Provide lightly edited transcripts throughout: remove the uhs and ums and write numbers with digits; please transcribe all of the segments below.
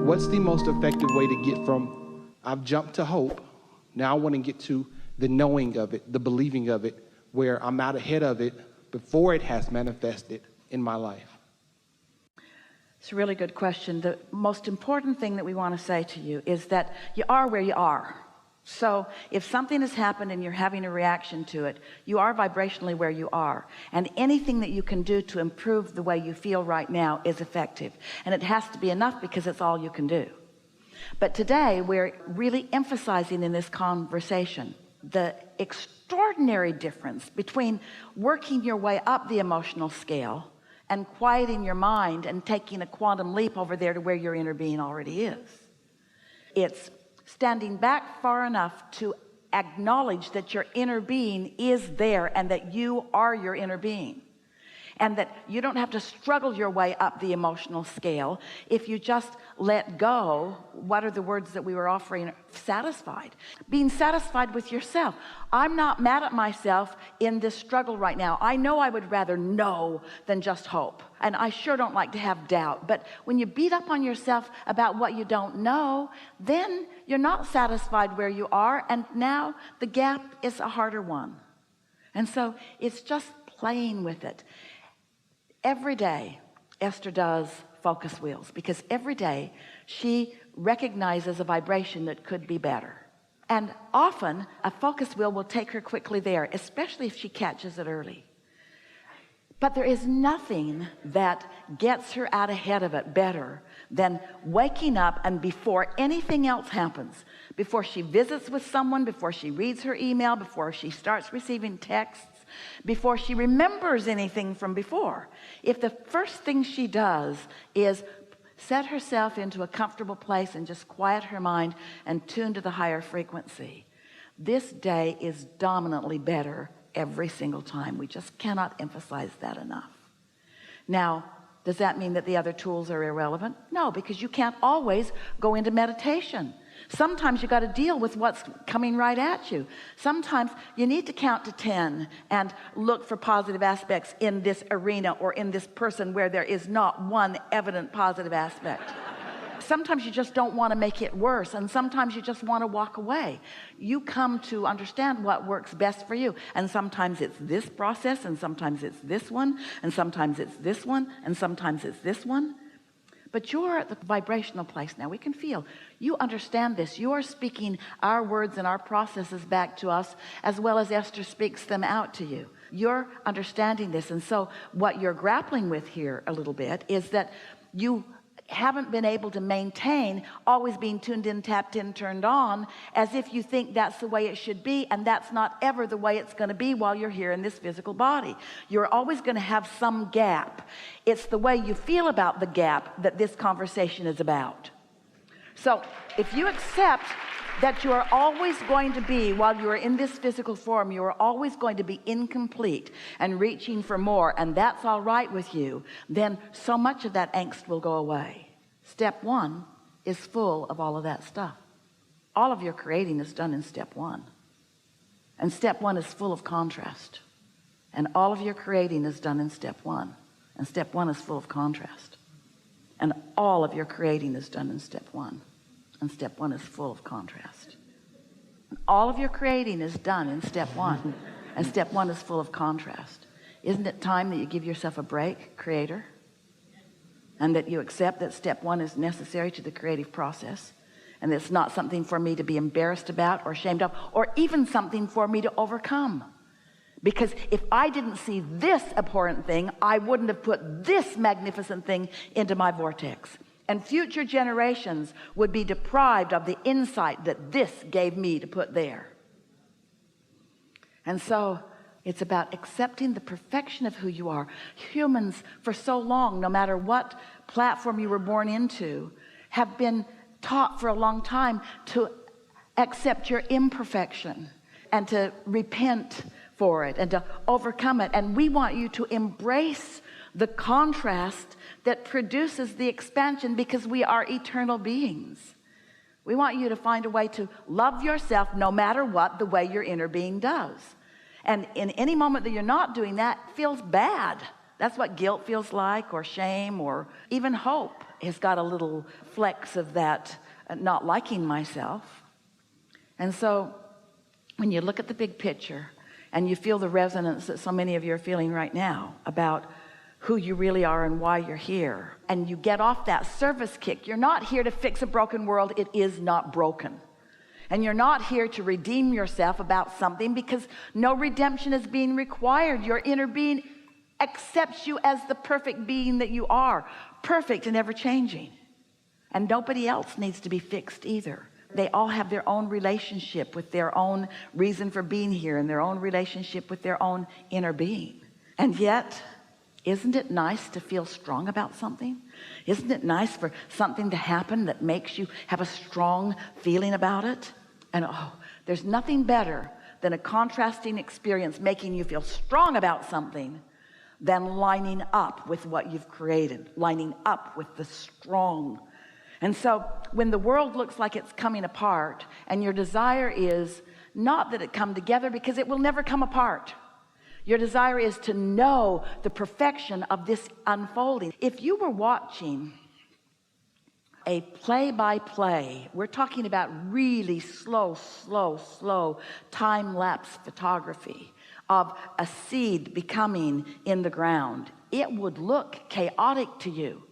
What's the most effective way to get from I've jumped to hope, now I want to get to the knowing of it, the believing of it, where I'm out ahead of it before it has manifested in my life? It's a really good question. The most important thing that we want to say to you is that you are where you are. So if something has happened and you're having a reaction to it, you are vibrationally where you are. And anything that you can do to improve the way you feel right now is effective. And it has to be enough because it's all you can do. But today we're really emphasizing in this conversation the extraordinary difference between working your way up the emotional scale and quieting your mind and taking a quantum leap over there to where your inner being already is. It's standing back far enough to acknowledge that your inner being is there and that you are your inner being, and that you don't have to struggle your way up the emotional scale. If you just let go, what are the words that we were offering? Satisfied. Being satisfied with yourself. I'm not mad at myself in this struggle right now. I know I would rather know than just hope. And I sure don't like to have doubt. But when you beat up on yourself about what you don't know, then you're not satisfied where you are. And now the gap is a harder one. And so it's just playing with it. Every day Esther does focus wheels, because every day she recognizes a vibration that could be better. And often a focus wheel will take her quickly there, especially if she catches it early. But there is nothing that gets her out ahead of it better than waking up, and before anything else happens, before she visits with someone, before she reads her email, before she starts receiving texts, before she remembers anything from before, if the first thing she does is set herself into a comfortable place and just quiet her mind and tune to the higher frequency, this day is dominantly better every single time. We just cannot emphasize that enough. Now, does that mean that the other tools are irrelevant? No, because you can't always go into meditation. Sometimes you got to deal with what's coming right at you. Sometimes you need to count to 10 and look for positive aspects in this arena or in this person where there is not one evident positive aspect. Sometimes you just don't want to make it worse, and sometimes you just want to walk away. You come to understand what works best for you, and sometimes it's this process, and sometimes it's this one, and sometimes it's this one, and sometimes it's this one. But you're at the vibrational place now. We can feel you understand this. You are speaking our words and our processes back to us, as well as Esther speaks them out to you. You're understanding this. And so what you're grappling with here a little bit is that you haven't been able to maintain always being tuned in, tapped in, turned on, as if you think that's the way it should be, and that's not ever the way it's going to be while you're here in this physical body. You're always going to have some gap. It's the way you feel about the gap that this conversation is about. So if you accept that you are always going to be, while you are in this physical form, you are always going to be incomplete and reaching for more, and that's all right with you, then so much of that angst will go away. Step one is full of all of that stuff. All of your creating is done in step one. And step one is full of contrast. And all of your creating is done in step one. And step one is full of contrast. And all of your creating is done in step one. And step one is full of contrast. And all of your creating is done in step one. And step one is full of contrast. Isn't it time that you give yourself a break, creator? And that you accept that step one is necessary to the creative process. And it's not something for me to be embarrassed about or ashamed of, or even something for me to overcome. Because if I didn't see this abhorrent thing, I wouldn't have put this magnificent thing into my vortex. And future generations would be deprived of the insight that this gave me to put there. And so it's about accepting the perfection of who you are. Humans for so long, no matter what platform you were born into, have been taught for a long time to accept your imperfection and to repent for it and to overcome it. And we want you to embrace the contrast that produces the expansion, because we are eternal beings. We want you to find a way to love yourself no matter what, the way your inner being does. And in any moment that you're not doing that, feels bad. That's what guilt feels like, or shame, or even hope has got a little flecks of that, not liking myself. And so when you look at the big picture and you feel the resonance that so many of you are feeling right now about who you really are and why you're here, and you get off that service kick, you're not here to fix a broken world. It is not broken. And you're not here to redeem yourself about something, because no redemption is being required. Your inner being accepts you as the perfect being that you are, perfect and ever changing. And nobody else needs to be fixed either. They all have their own relationship with their own reason for being here, and their own relationship with their own inner being. And yet, isn't it nice to feel strong about something? Isn't it nice for something to happen that makes you have a strong feeling about it? And there's nothing better than a contrasting experience making you feel strong about something than lining up with what you've created, lining up with the strong. And so when the world looks like it's coming apart, and your desire is not that it come together, because it will never come apart. Your desire is to know the perfection of this unfolding. If you were watching a play-by-play, we're talking about really slow time-lapse photography of a seed becoming in the ground, it would look chaotic to you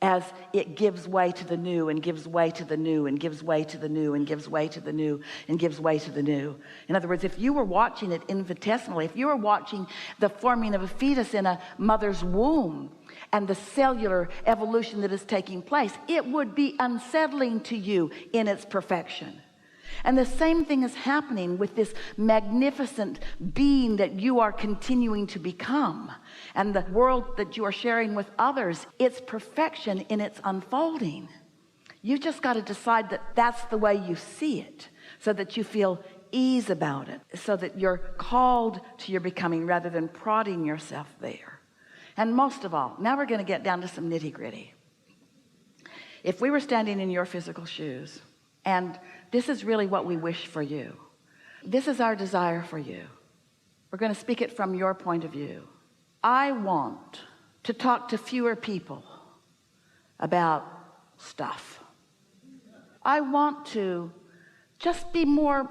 as it gives way to the new, and gives way to the new, and gives way to the new, and gives way to the new, and gives way to the new. In other words, if you were watching it infinitesimally, if you were watching the forming of a fetus in a mother's womb and the cellular evolution that is taking place, it would be unsettling to you in its perfection. And the same thing is happening with this magnificent being that you are continuing to become, and the world that you are sharing with others. Its perfection in its unfolding. You just got to decide that that's the way you see it, so that you feel ease about it, so that you're called to your becoming rather than prodding yourself there. And most of all, now we're going to get down to some nitty-gritty. If we were standing in your physical shoes, and this is really what we wish for you, this is our desire for you, we're going to speak it from your point of view. I want to talk to fewer people about stuff. I want to just be more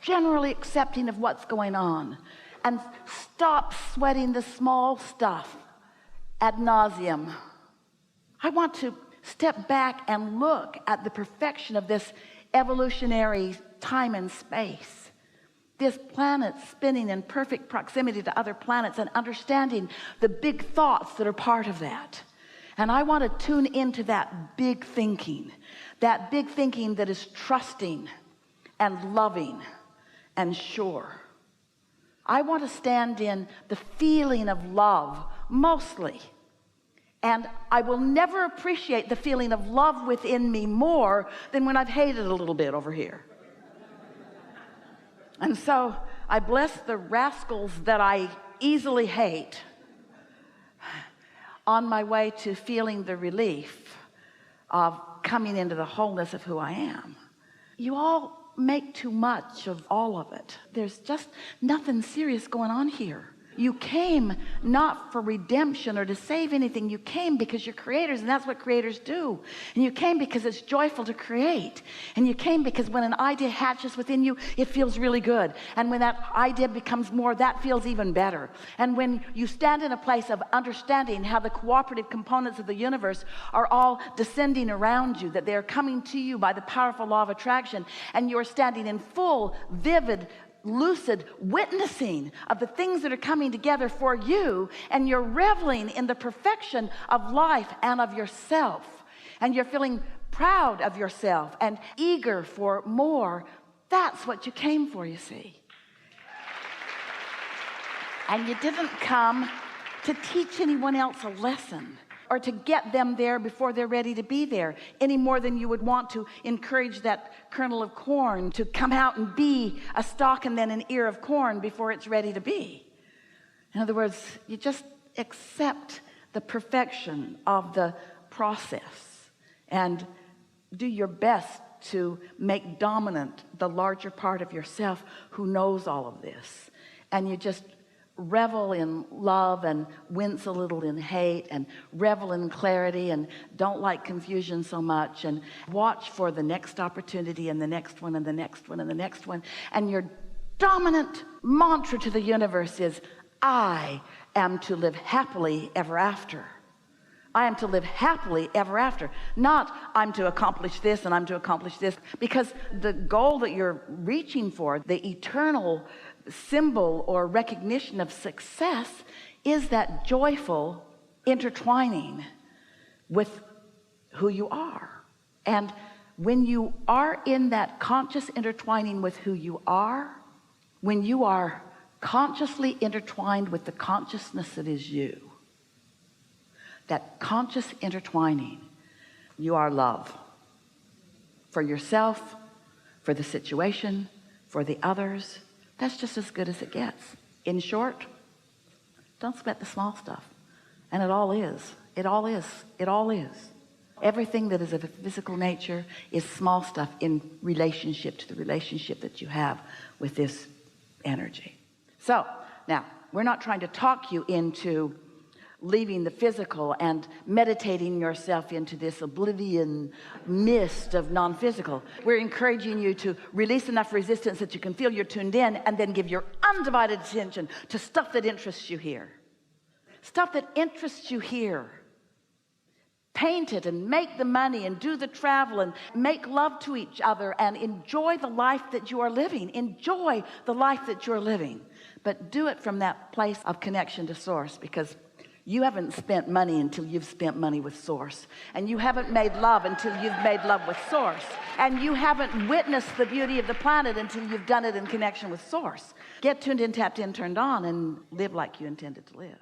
generally accepting of what's going on, and stop sweating the small stuff ad nauseum. I want to step back and look at the perfection of this evolutionary time and space, this planet spinning in perfect proximity to other planets, and understanding the big thoughts that are part of that. And I want to tune into that big thinking that is trusting and loving and sure. I want to stand in the feeling of love mostly. And I will never appreciate the feeling of love within me more than when I've hated a little bit over here. And so I bless the rascals that I easily hate on my way to feeling the relief of coming into the wholeness of who I am. You all make too much of all of it. There's just nothing serious going on here. You came not for redemption or to save anything. You came because you're creators, and that's what creators do. And you came because it's joyful to create. And you came because when an idea hatches within you, it feels really good. And when that idea becomes more, that feels even better. And when you stand in a place of understanding how the cooperative components of the universe are all descending around you, that they're coming to you by the powerful law of attraction, and you're standing in full, vivid, lucid witnessing of the things that are coming together for you, and you're reveling in the perfection of life and of yourself, and you're feeling proud of yourself and eager for more. That's what you came for, you see. And you didn't come to teach anyone else a lesson or to get them there before they're ready to be there, any more than you would want to encourage that kernel of corn to come out and be a stalk and then an ear of corn before it's ready to be. In other words, you just accept the perfection of the process and do your best to make dominant the larger part of yourself who knows all of this. And you just revel in love and wince a little in hate, and revel in clarity and don't like confusion so much, and watch for the next opportunity and the next one and the next one and the next one. And your dominant mantra to the universe is, I am to live happily ever after. I am to live happily ever after. Not I'm to accomplish this and I'm to accomplish this. Because the goal that you're reaching for, the eternal symbol or recognition of success, is that joyful intertwining with who you are. And when you are in that conscious intertwining with who you are, when you are consciously intertwined with the consciousness that is you, that conscious intertwining, you are love for yourself, for the situation, for the others. That's just as good as it gets. In short, don't sweat the small stuff. And it all is. It all is. It all is. Everything that is of a physical nature is small stuff in relationship to the relationship that you have with this energy. So now, we're not trying to talk you into leaving the physical and meditating yourself into this oblivion mist of non-physical. We're encouraging you to release enough resistance that you can feel you're tuned in, and then give your undivided attention to stuff that interests you here. Stuff that interests you here. Paint it and make the money and do the travel and make love to each other and enjoy the life that you are living. Enjoy the life that you're living. But do it from that place of connection to source, because you haven't spent money until you've spent money with source. And you haven't made love until you've made love with source. And you haven't witnessed the beauty of the planet until you've done it in connection with source. Get tuned in, tapped in, turned on, and live like you intended to live.